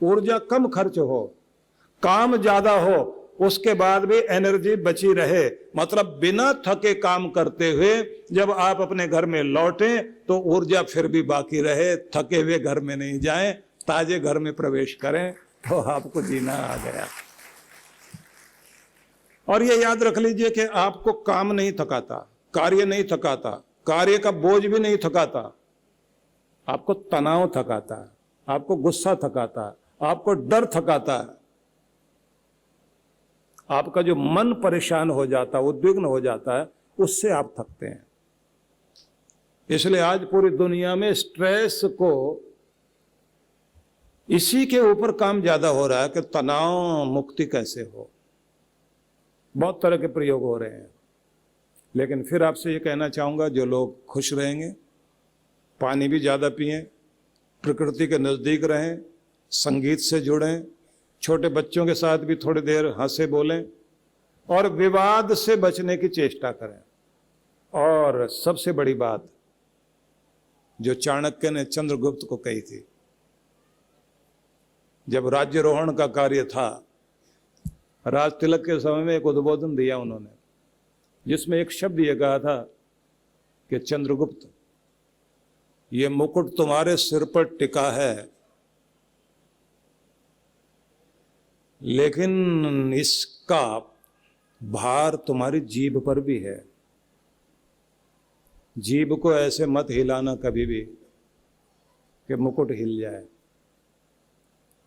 ऊर्जा कम खर्च हो, काम ज्यादा हो, उसके बाद भी एनर्जी बची रहे, मतलब बिना थके काम करते हुए जब आप अपने घर में लौटें तो ऊर्जा फिर भी बाकी रहे, थके हुए घर में नहीं जाएं, ताजे घर में प्रवेश करें तो आपको जीना आ गया। और ये याद रख लीजिए कि आपको काम नहीं थकाता, कार्य नहीं थकाता, कार्य का बोझ भी नहीं थकाता, आपको तनाव थकाता है, आपको गुस्सा थकाता है, आपको डर थकाता है, आपका जो मन परेशान हो जाता है, उद्विग्न हो जाता है, उससे आप थकते हैं। इसलिए आज पूरी दुनिया में स्ट्रेस को इसी के ऊपर काम ज्यादा हो रहा है कि तनाव मुक्ति कैसे हो। बहुत तरह के प्रयोग हो रहे हैं, लेकिन फिर आपसे ये कहना चाहूंगा, जो लोग खुश रहेंगे, पानी भी ज्यादा पिएं, प्रकृति के नजदीक रहें, संगीत से जुड़ें, छोटे बच्चों के साथ भी थोड़ी देर हंसे बोलें और विवाद से बचने की चेष्टा करें। और सबसे बड़ी बात जो चाणक्य ने चंद्रगुप्त को कही थी, जब राज्यरोहण का कार्य था, राज तिलक के समय में एक उद्बोधन दिया उन्होंने, जिसमें एक शब्द यह कहा था कि चंद्रगुप्त, ये मुकुट तुम्हारे सिर पर टिका है, लेकिन इसका भार तुम्हारी जीभ पर भी है। जीभ को ऐसे मत हिलाना कभी भी कि मुकुट हिल जाए।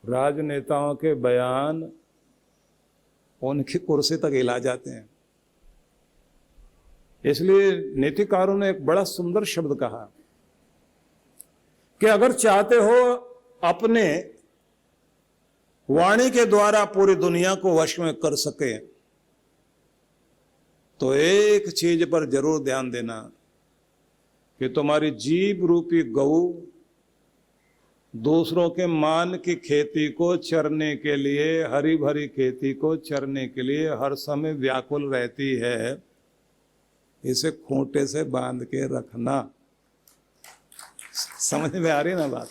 राजनेताओं के बयान उनकी कुर्सी तक हिला जाते हैं। इसलिए नीतिकारों ने एक बड़ा सुंदर शब्द कहा कि अगर चाहते हो अपने वाणी के द्वारा पूरी दुनिया को वश में कर सके, तो एक चीज पर जरूर ध्यान देना कि तुम्हारी जीभ रूपी गऊ दूसरों के मान की खेती को चरने के लिए, हरी भरी खेती को चरने के लिए हर समय व्याकुल रहती है। इसे खूंटे से बांध के रखना। समझ में आ रही ना बात?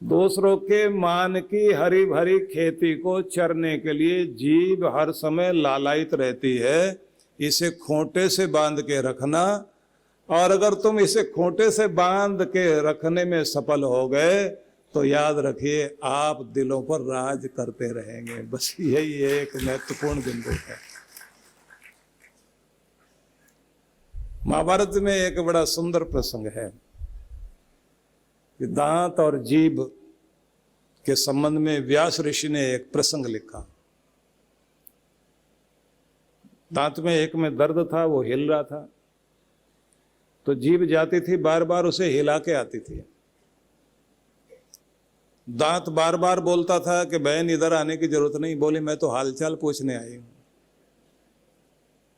दूसरों के मान की हरी भरी खेती को चरने के लिए जीभ हर समय लालायित रहती है। इसे खूंटे से बांध के रखना, और अगर तुम इसे खूंटे से बांध के रखने में सफल हो गए तो याद रखिए आप दिलों पर राज करते रहेंगे। बस यही एक महत्वपूर्ण बिंदु है। महाभारत में एक बड़ा सुंदर प्रसंग है कि दांत और जीभ के संबंध में व्यास ऋषि ने एक प्रसंग लिखा। दांत में एक में दर्द था, वो हिल रहा था, तो जीभ जाती थी, बार बार उसे हिला के आती थी। दांत बार बार बोलता था कि बहन इधर आने की जरूरत नहीं, बोली मैं तो हालचाल पूछने आई हूं।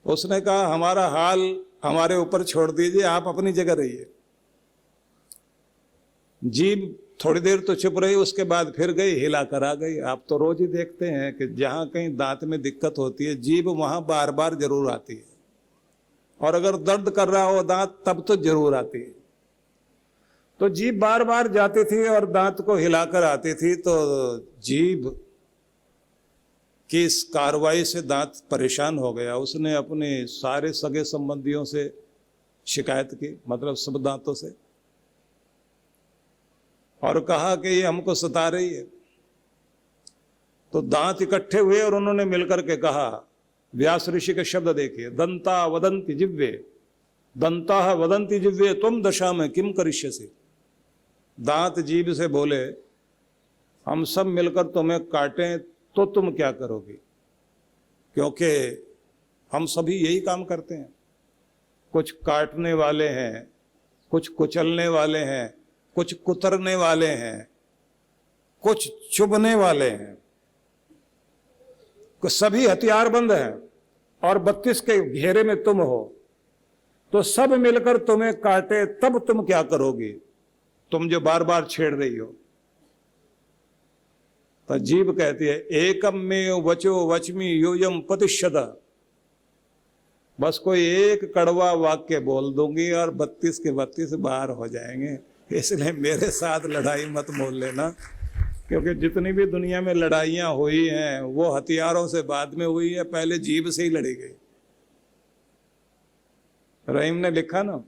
उसने कहा हमारा हाल हमारे ऊपर छोड़ दीजिए, आप अपनी जगह रहिए। जीभ थोड़ी देर तो चुप रही, उसके बाद फिर गई, हिला कर आ गई। आप तो रोज ही देखते हैं कि जहां कहीं दांत में दिक्कत होती है, जीभ वहां बार बार जरूर आती है, और अगर दर्द कर रहा हो दांत तब तो जरूर आती है। तो जीभ बार बार जाती थी और दांत को हिलाकर आती थी। तो जीभ की इस कार्रवाई से दांत परेशान हो गया। उसने अपने सारे सगे संबंधियों से शिकायत की, मतलब सब दांतों से, और कहा कि ये हमको सता रही है। तो दांत इकट्ठे हुए और उन्होंने मिलकर के कहा, व्यास ऋषि के शब्द देखिए, दंता वदंति जिव्वे, दंता वदंति जिव्वे तुम दशा में किम करिष्यसि। दांत जीभ से बोले हम सब मिलकर तुम्हें काटें तो तुम क्या करोगे, क्योंकि हम सभी यही काम करते हैं। कुछ काटने वाले हैं, कुछ कुचलने वाले हैं, कुछ कुतरने वाले हैं, कुछ चुभने वाले हैं, सभी हथियारबंद हैं, और 32 के घेरे में तुम हो। तो सब मिलकर तुम्हें काटे तब तुम क्या करोगी, तुम जो बार बार छेड़ रही हो। तो जीभ कहती है एकम में वचो वचमी यूयम प्रतिशत, बस कोई एक कड़वा वाक्य बोल दूंगी और 32 के 32 बाहर हो जाएंगे। इसलिए मेरे साथ लड़ाई मत मोल लेना, क्योंकि जितनी भी दुनिया में लड़ाइयां हुई हैं वो हथियारों से बाद में हुई है, पहले जीभ से ही लड़ी गई। रहीम ने लिखा ना,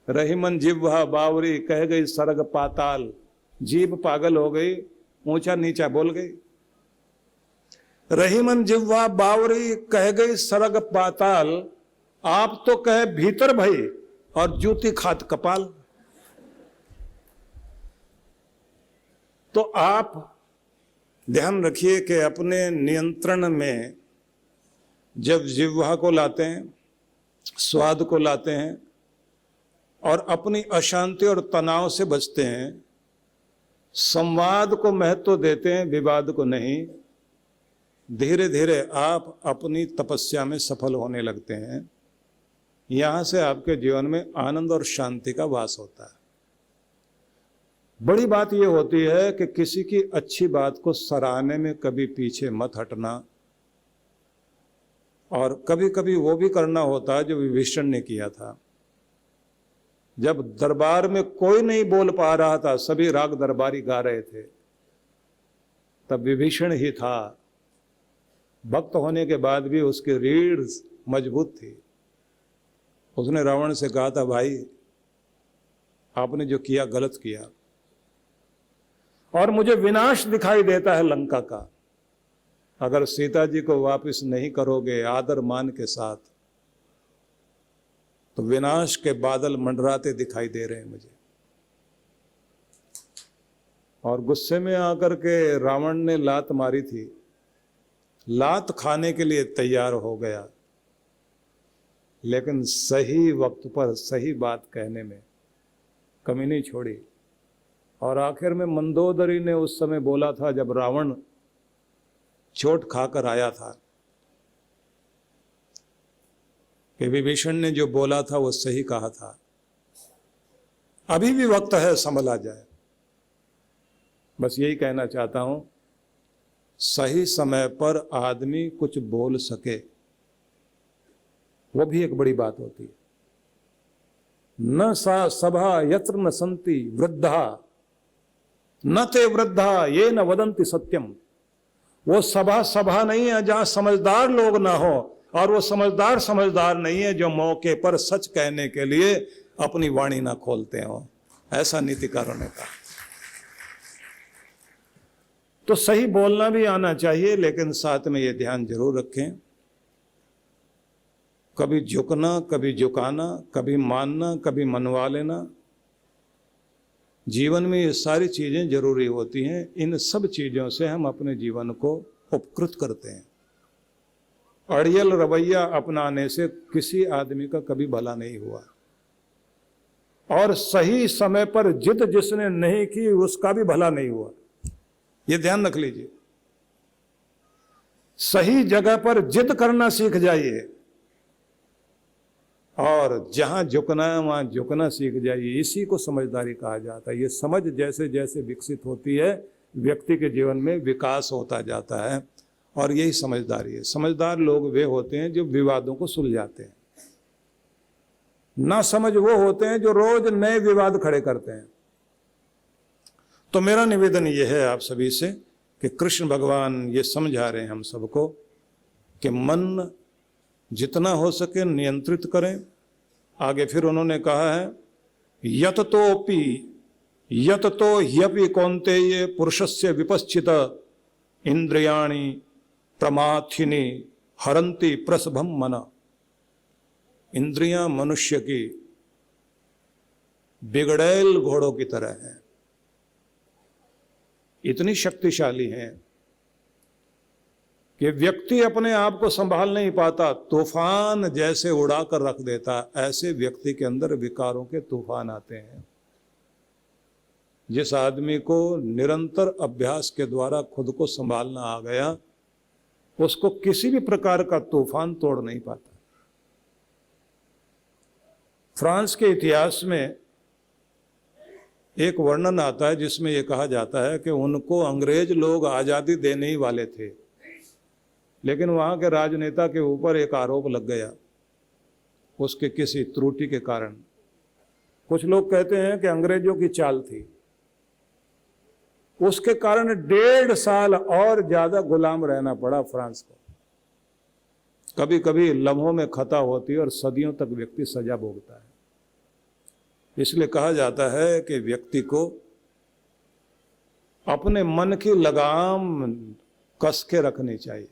रहीमन जिह्वा बावरी कह गई सरग पाताल, जीभ पागल हो गई, ऊंचा नीचा बोल गई। रहीमन जिह्वा बावरी कह गई सरग पाताल, आप तो कहे भीतर भई और जूती खात कपाल। तो आप ध्यान रखिए कि अपने नियंत्रण में जब जिह्वा को लाते हैं, स्वाद को लाते हैं और अपनी अशांति और तनाव से बचते हैं, संवाद को महत्व देते हैं, विवाद को नहीं, धीरे धीरे आप अपनी तपस्या में सफल होने लगते हैं। यहां से आपके जीवन में आनंद और शांति का वास होता है। बड़ी बात यह होती है कि किसी की अच्छी बात को सराहने में कभी पीछे मत हटना। और कभी कभी वो भी करना होता है जो विभीषण ने किया था। जब दरबार में कोई नहीं बोल पा रहा था, सभी राग दरबारी गा रहे थे, तब विभीषण ही था। भक्त होने के बाद भी उसकी रीढ़ मजबूत थी। उसने रावण से कहा था, भाई आपने जो किया गलत किया और मुझे विनाश दिखाई देता है लंका का। अगर सीता जी को वापस नहीं करोगे आदर मान के साथ, तो विनाश के बादल मंडराते दिखाई दे रहे हैं मुझे। और गुस्से में आकर के रावण ने लात मारी थी, लात खाने के लिए तैयार हो गया, लेकिन सही वक्त पर सही बात कहने में कमी नहीं छोड़ी। और आखिर में मंदोदरी ने उस समय बोला था, जब रावण चोट खाकर आया था, कि विभीषण ने जो बोला था वो सही कहा था। अभी भी वक्त है, संभला जाए। बस यही कहना चाहता हूं, सही समय पर आदमी कुछ बोल सके, वो भी एक बड़ी बात होती है। न सा सभा यत्र न संति वृद्धा न ते वृद्धा ये न वदंति सत्यम। वो सभा नहीं है जहां समझदार लोग ना हो, और वो समझदार नहीं है जो मौके पर सच कहने के लिए अपनी वाणी ना खोलते हो। ऐसा नीतिकारों ने कहा। तो सही बोलना भी आना चाहिए, लेकिन साथ में ये ध्यान जरूर रखें, कभी झुकना, कभी झुकाना, कभी मानना, कभी मनवा लेना। जीवन में ये सारी चीजें जरूरी होती हैं। इन सब चीजों से हम अपने जीवन को उपकृत करते हैं। अड़ियल रवैया अपनाने से किसी आदमी का कभी भला नहीं हुआ, और सही समय पर जिद जिसने नहीं की उसका भी भला नहीं हुआ। ये ध्यान रख लीजिए। सही जगह पर जिद करना सीख जाइए, और जहां झुकना है वहां झुकना सीख जाइए। इसी को समझदारी कहा जाता है। ये समझ जैसे जैसे विकसित होती है, व्यक्ति के जीवन में विकास होता जाता है, और यही समझदारी है। समझदार लोग वे होते हैं जो विवादों को सुलझाते हैं। ना समझ वो होते हैं जो रोज नए विवाद खड़े करते हैं। तो मेरा निवेदन ये है आप सभी से कि कृष्ण भगवान ये समझा रहे हैं हम सबको कि मन जितना हो सके नियंत्रित करें। आगे फिर उन्होंने कहा है, यत तो ह्यपि कौन्तेय पुरुषस्य विपश्चित इंद्रियाणि प्रमाथिनी हरन्ति प्रसभम मन। इंद्रियां मनुष्य की बिगड़ैल घोड़ों की तरह हैं, इतनी शक्तिशाली हैं कि व्यक्ति अपने आप को संभाल नहीं पाता, तूफान जैसे उड़ा कर रख देता। ऐसे व्यक्ति के अंदर विकारों के तूफान आते हैं। जिस आदमी को निरंतर अभ्यास के द्वारा खुद को संभालना आ गया, उसको किसी भी प्रकार का तूफान तोड़ नहीं पाता। फ्रांस के इतिहास में एक वर्णन आता है जिसमें यह कहा जाता है कि उनको अंग्रेज लोग आजादी देने ही वाले थे, लेकिन वहां के राजनेता के ऊपर एक आरोप लग गया उसके किसी त्रुटि के कारण। कुछ लोग कहते हैं कि अंग्रेजों की चाल थी, उसके कारण 1.5 साल और ज्यादा गुलाम रहना पड़ा फ्रांस को। कभी कभी लम्हों में खता होती है और सदियों तक व्यक्ति सजा भोगता है। इसलिए कहा जाता है कि व्यक्ति को अपने मन की लगाम कस के रखनी चाहिए,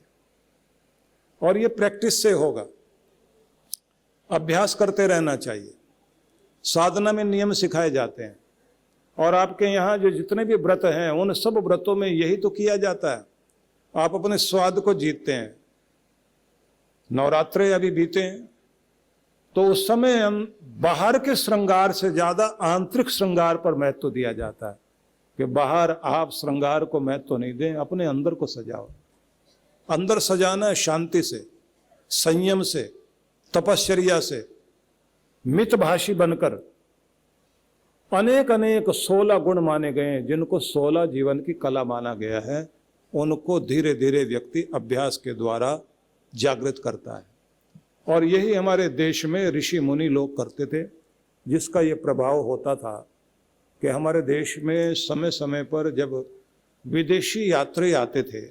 और ये प्रैक्टिस से होगा। अभ्यास करते रहना चाहिए। साधना में नियम सिखाए जाते हैं, और आपके यहाँ जो जितने भी व्रत हैं उन सब व्रतों में यही तो किया जाता है। आप अपने स्वाद को जीतते हैं। नवरात्रे अभी बीते हैं, तो उस समय बाहर के श्रृंगार से ज्यादा आंतरिक श्रृंगार पर महत्व दिया जाता है कि बाहर आप श्रृंगार को महत्व नहीं दें, अपने अंदर को सजाओ। अंदर सजाना है शांति से, संयम से, तपश्चर्या से, मितभाषी बनकर। अनेक अनेक 16 गुण माने गए हैं, जिनको 16 जीवन की कला माना गया है। उनको धीरे धीरे व्यक्ति अभ्यास के द्वारा जागृत करता है, और यही हमारे देश में ऋषि मुनि लोग करते थे, जिसका ये प्रभाव होता था कि हमारे देश में समय समय पर जब विदेशी यात्री आते थे,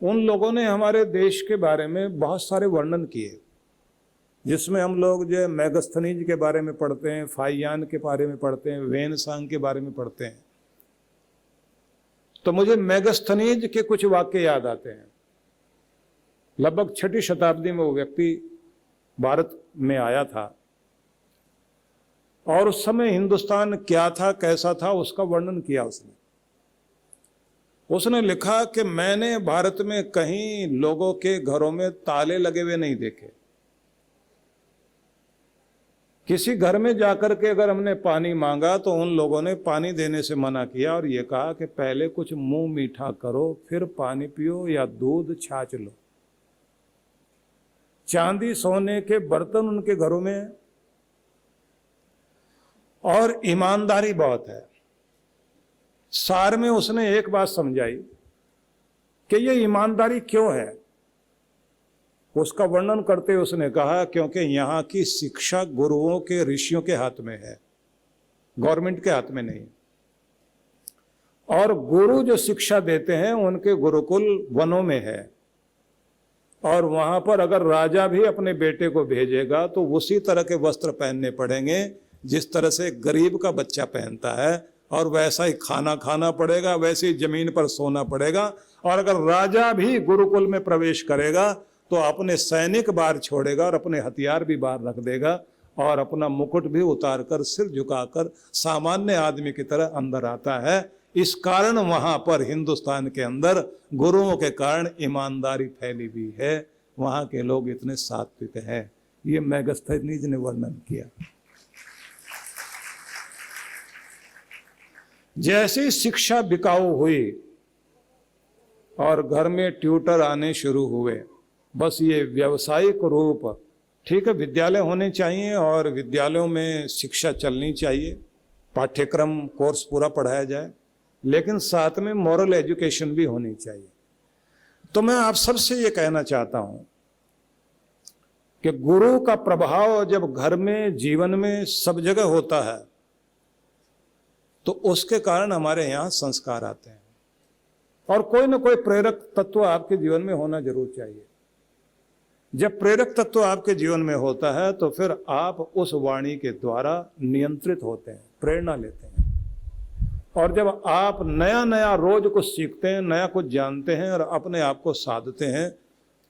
उन लोगों ने हमारे देश के बारे में बहुत सारे वर्णन किए, जिसमें हम लोग जो मेगास्थनीज के बारे में पढ़ते हैं, फाइयान के बारे में पढ़ते हैं, वेनसांग के बारे में पढ़ते हैं। तो मुझे मेगास्थनीज के कुछ वाक्य याद आते हैं। लगभग 6वीं शताब्दी में वो व्यक्ति भारत में आया था, और उस समय हिंदुस्तान क्या था, कैसा था, उसका वर्णन किया उसने लिखा कि मैंने भारत में कहीं लोगों के घरों में ताले लगे हुए नहीं देखे। किसी घर में जाकर के अगर हमने पानी मांगा तो उन लोगों ने पानी देने से मना किया, और ये कहा कि पहले कुछ मुंह मीठा करो, फिर पानी पियो या दूध छाछ लो। चांदी सोने के बर्तन उनके घरों में है, और ईमानदारी बहुत है। सार में उसने एक बात समझाई कि ये ईमानदारी क्यों है। उसका वर्णन करते उसने कहा, क्योंकि यहाँ की शिक्षा गुरुओं के, ऋषियों के हाथ में है, गवर्नमेंट के हाथ में नहीं। और गुरु जो शिक्षा देते हैं उनके गुरुकुल वनों में है, और वहां पर अगर राजा भी अपने बेटे को भेजेगा तो उसी तरह के वस्त्र पहनने पड़ेंगे जिस तरह से गरीब का बच्चा पहनता है, और वैसा ही खाना खाना पड़ेगा, वैसे ही जमीन पर सोना पड़ेगा। और अगर राजा भी गुरुकुल में प्रवेश करेगा तो अपने सैनिक बाहर छोड़ेगा और अपने हथियार भी बाहर रख देगा, और अपना मुकुट भी उतार कर सिर झुकाकर सामान्य आदमी की तरह अंदर आता है। इस कारण वहां पर हिंदुस्तान के अंदर गुरुओं के कारण ईमानदारी फैली हुई है। वहां के लोग इतने सात्विक हैं। ये मेगास्थनीज ने वर्णन किया। जैसी शिक्षा बिकाऊ हुई और घर में ट्यूटर आने शुरू हुए, बस ये व्यावसायिक रूप, ठीक है, विद्यालय होने चाहिए और विद्यालयों में शिक्षा चलनी चाहिए, पाठ्यक्रम कोर्स पूरा पढ़ाया जाए, लेकिन साथ में मॉरल एजुकेशन भी होनी चाहिए। तो मैं आप सबसे ये कहना चाहता हूं कि गुरु का प्रभाव जब घर में, जीवन में, सब जगह होता है तो उसके कारण हमारे यहाँ संस्कार आते हैं, और कोई ना कोई प्रेरक तत्व आपके जीवन में होना जरूर चाहिए। जब प्रेरक तत्व आपके जीवन में होता है तो फिर आप उस वाणी के द्वारा नियंत्रित होते हैं, प्रेरणा लेते हैं। और जब आप नया नया रोज कुछ सीखते हैं, नया कुछ जानते हैं और अपने आप को साधते हैं,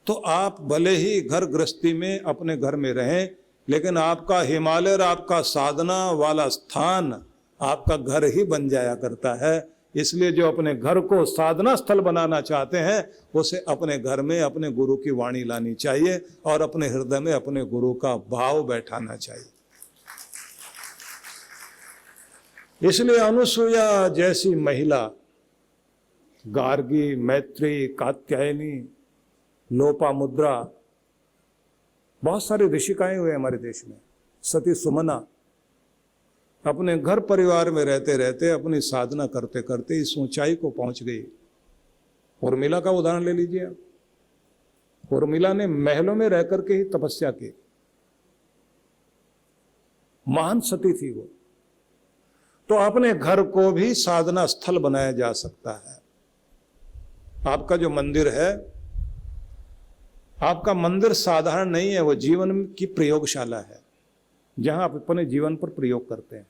तो आप भले ही घर गृहस्थी में अपने घर में रहें, लेकिन आपका हिमालय और आपका साधना वाला स्थान आपका घर ही बन जाया करता है। इसलिए जो अपने घर को साधना स्थल बनाना चाहते हैं, उसे अपने घर में अपने गुरु की वाणी लानी चाहिए और अपने हृदय में अपने गुरु का भाव बैठाना चाहिए। इसलिए अनुसूया जैसी महिला, गार्गी, मैत्री, कात्यायनी, लोपामुद्रा, बहुत सारी ऋषिकाएं हुए हमारे देश में, सती सुमना, अपने घर परिवार में रहते रहते, अपनी साधना करते करते इस ऊंचाई को पहुंच गई। उर्मिला का उदाहरण ले लीजिए आप। उर्मिला ने महलों में रह करके ही तपस्या की, महान सती थी वो। तो अपने घर को भी साधना स्थल बनाया जा सकता है। आपका जो मंदिर है, आपका मंदिर साधारण नहीं है, वो जीवन की प्रयोगशाला है, जहां आप अपने जीवन पर प्रयोग करते हैं।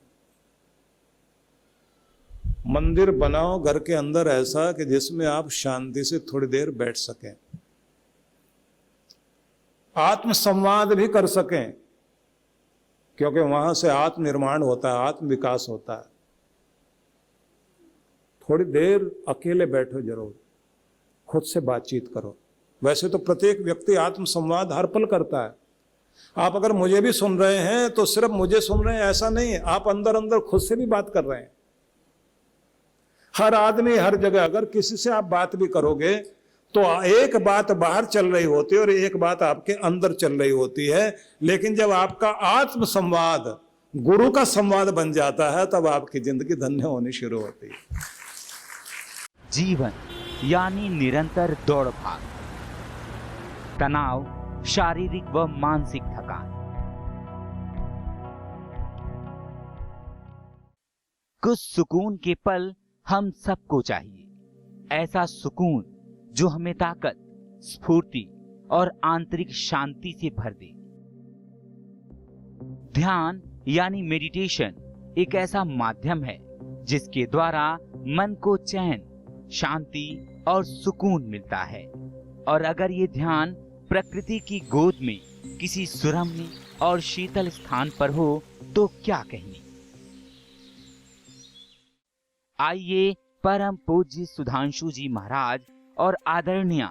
मंदिर बनाओ घर के अंदर ऐसा कि जिसमें आप शांति से थोड़ी देर बैठ सकें, आत्म संवाद भी कर सकें, क्योंकि वहां से आत्म निर्माण होता है, आत्म विकास होता है। थोड़ी देर अकेले बैठो, जरूर खुद से बातचीत करो। वैसे तो प्रत्येक व्यक्ति आत्म संवाद हर पल करता है। आप अगर मुझे भी सुन रहे हैं तो सिर्फ मुझे सुन रहे हैं ऐसा नहीं है, आप अंदर अंदर खुद से भी बात कर रहे हैं। हर आदमी हर जगह अगर किसी से आप बात भी करोगे तो एक बात बाहर चल रही होती है और एक बात आपके अंदर चल रही होती है। लेकिन जब आपका आत्म संवाद गुरु का संवाद बन जाता है, तब आपकी जिंदगी धन्य होनी शुरू होती है। जीवन यानी निरंतर दौड़ भाग, तनाव, शारीरिक व मानसिक थकान। कुछ सुकून के पल हम सबको चाहिए, ऐसा सुकून जो हमें ताकत, स्फूर्ति और आंतरिक शांति से भर दे। ध्यान यानी मेडिटेशन एक ऐसा माध्यम है जिसके द्वारा मन को चैन, शांति और सुकून मिलता है। और अगर ये ध्यान प्रकृति की गोद में किसी सुरम्य और शीतल स्थान पर हो तो क्या कहने। आइए परम पूज्य सुधांशु जी महाराज और आदरणीय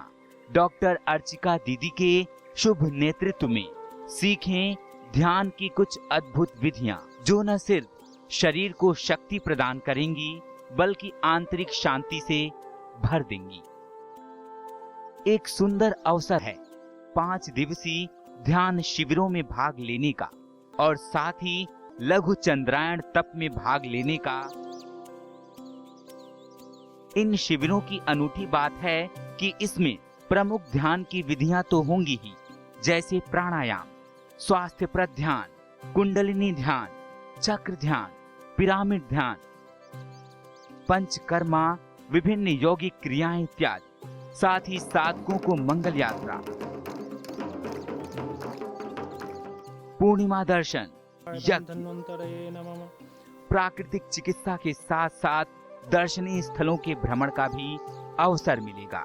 डॉक्टर अर्चिका दीदी के शुभ नेतृत्व में सीखें ध्यान की कुछ अद्भुत विधियां, जो न सिर्फ शरीर को शक्ति प्रदान करेंगी बल्कि आंतरिक शांति से भर देंगी। एक सुंदर अवसर है 5 दिवसीय ध्यान शिविरों में भाग लेने का और साथ ही लघु चंद्रायण तप में भाग लेने का। इन शिविरों की अनूठी बात है कि इसमें प्रमुख ध्यान की विधियां तो होंगी ही, जैसे प्राणायाम, स्वास्थ्यप्रद ध्यान, कुंडलिनी ध्यान, चक्र ध्यान, पिरामिड ध्यान, पंचकर्मा, विभिन्न यौगिक क्रियाएं इत्यादि। साथ ही साधकों को मंगल यात्रा, पूर्णिमा दर्शन, प्राकृतिक चिकित्सा के साथ साथ दर्शनीय स्थलों के भ्रमण का भी अवसर मिलेगा।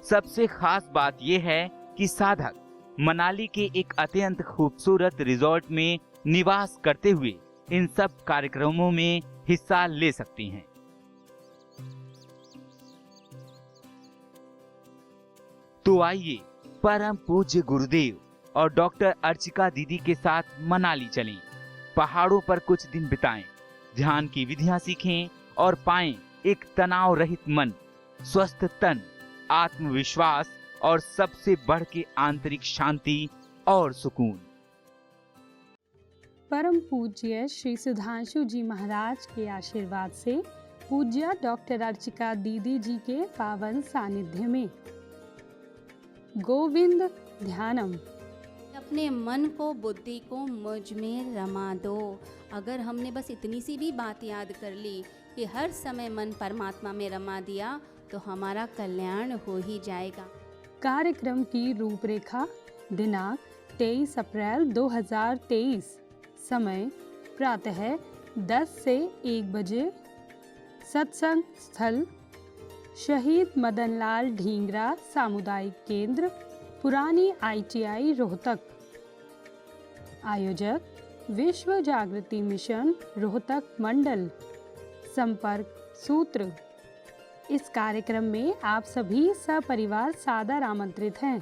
सबसे खास बात यह है कि साधक मनाली के एक अत्यंत खूबसूरत रिजॉर्ट में निवास करते हुए इन सब कार्यक्रमों में हिस्सा ले सकते हैं। तो आइए परम पूज्य गुरुदेव और डॉक्टर अर्चिका दीदी के साथ मनाली चलें, पहाड़ों पर कुछ दिन बिताएं, ध्यान की विधियां सीखें और पाएं एक तनाव रहित मन, स्वस्थ तन, आत्मविश्वास और सबसे बढ़ के आंतरिक शांति और सुकून। परम पूज्य श्री सुधांशु जी महाराज के आशीर्वाद से पूज्य डॉक्टर अर्चिका दीदी जी के पावन सानिध्य में गोविंद ध्यानम। अपने मन को, बुद्धि को मुझ में रमा दो। अगर हमने बस इतनी सी भी बात याद कर ली कि हर समय मन परमात्मा में रमा दिया तो हमारा कल्याण हो ही जाएगा। कार्यक्रम की रूपरेखा, दिनांक 23 अप्रैल 2023, समय प्रातः 10 से 1 बजे, सत्संग स्थल शहीद मदनलाल ढींगरा सामुदायिक केंद्र, पुरानी ITI रोहतक। आयोजक विश्व जागृति मिशन रोहतक मंडल। संपर्क सूत्र। इस कार्यक्रम में आप सभी सपरिवार सादर आमंत्रित हैं।